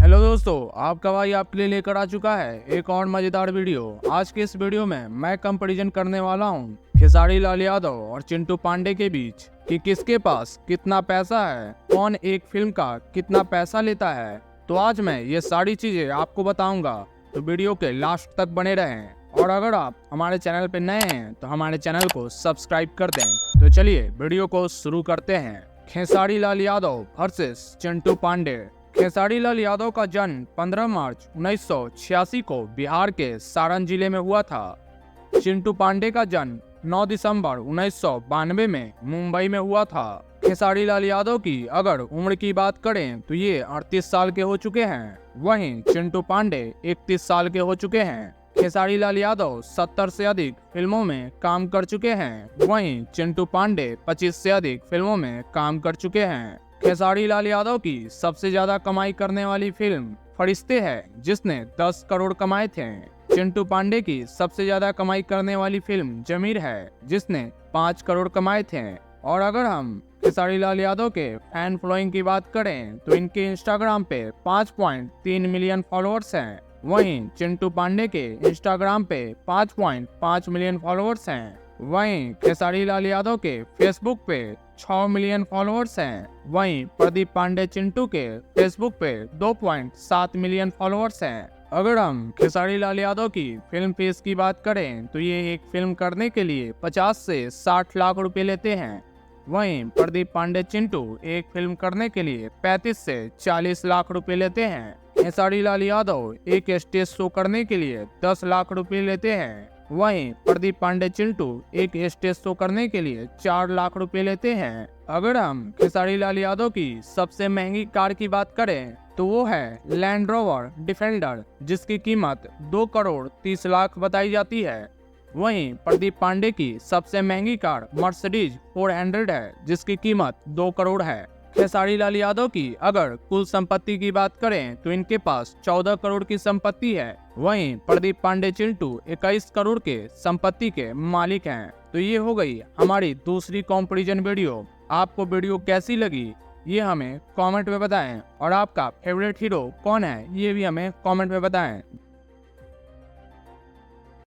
Hello दोस्तों, आपका भाई आपके लिए लेकर आ चुका है एक और मजेदार वीडियो। आज के इस वीडियो में मैं कंपैरिजन करने वाला हूँ खेसारी लाल यादव और चिंटू पांडे के बीच कि किसके पास कितना पैसा है, कौन एक फिल्म का कितना पैसा लेता है। तो आज मैं ये सारी चीजें आपको बताऊंगा, तो वीडियो के लास्ट तक बने रहें। और अगर आप हमारे चैनल पे नए हैं तो हमारे चैनल को सब्सक्राइब कर दें। तो चलिए वीडियो को शुरू करते हैं। खेसारी लाल यादव वर्सेस चिंटू पांडे। खेसारी लाल यादव का जन्म 15 मार्च 1986 को बिहार के सारण जिले में हुआ था। चिंटू पांडे का जन्म 9 दिसंबर 1992 में मुंबई में हुआ था। खेसारी लाल यादव की अगर उम्र की बात करें तो ये 38 साल के हो चुके हैं, वहीं चिंटू पांडे 31 साल के हो चुके हैं। खेसारी लाल यादव 70 से अधिक फिल्मों में काम कर चुके हैं, वहीं चिंटू पांडे 25 से अधिक फिल्मों में काम कर चुके हैं। खेसारी लाल यादव की सबसे ज्यादा कमाई करने वाली फिल्म फरिश्ते है, जिसने 10 करोड़ कमाए थे। चिंटू पांडे की सबसे ज्यादा कमाई करने वाली फिल्म जमीर है, जिसने 5 करोड़ कमाए थे। और अगर हम खेसारी लाल यादव के फैन फॉलोइंग की बात करें तो इनके इंस्टाग्राम पे 5.3 मिलियन फॉलोअर्स हैं, वहीं चिंटू पांडे के इंस्टाग्राम पे 5.5 मिलियन फॉलोअर्स हैं। वहीं खेसारी लाल यादव के फेसबुक पे 6 मिलियन फॉलोअर्स हैं। वहीं प्रदीप पांडे चिंटू के फेसबुक पे 2.7 मिलियन फॉलोअर्स हैं। अगर हम खेसारी लाल यादव की फिल्म फीस की बात करें तो ये एक फिल्म करने के लिए 50 से 60 लाख रुपए लेते हैं। वहीं प्रदीप पांडे चिंटू एक फिल्म करने के लिए 35 से 40 लाख रुपए लेते हैं। खेसारी लाल यादव एक स्टेज शो करने के लिए 10 लाख रुपए लेते हैं। वहीं प्रदीप पांडे चिंटू एक स्टेज शो करने के लिए 4 लाख रुपए लेते हैं। अगर हम खेसारी लाल यादव की सबसे महंगी कार की बात करें तो वो है लैंड रोवर डिफेंडर, जिसकी कीमत 2 करोड़ 30 लाख बताई जाती है। वहीं प्रदीप पांडे की सबसे महंगी कार मर्सिडीज 400 है, जिसकी कीमत 2 करोड़ है। खेसारी लाल यादव की अगर कुल संपत्ति की बात करें तो इनके पास 14 करोड़ की संपत्ति है। वहीं प्रदीप पांडे चिंटू 21 करोड़ के संपत्ति के मालिक हैं। तो ये हो गई हमारी दूसरी कंपैरिजन वीडियो। आपको वीडियो कैसी लगी ये हमें कमेंट में बताएं, और आपका फेवरेट हीरो कौन है ये भी हमें कमेंट में बताएं।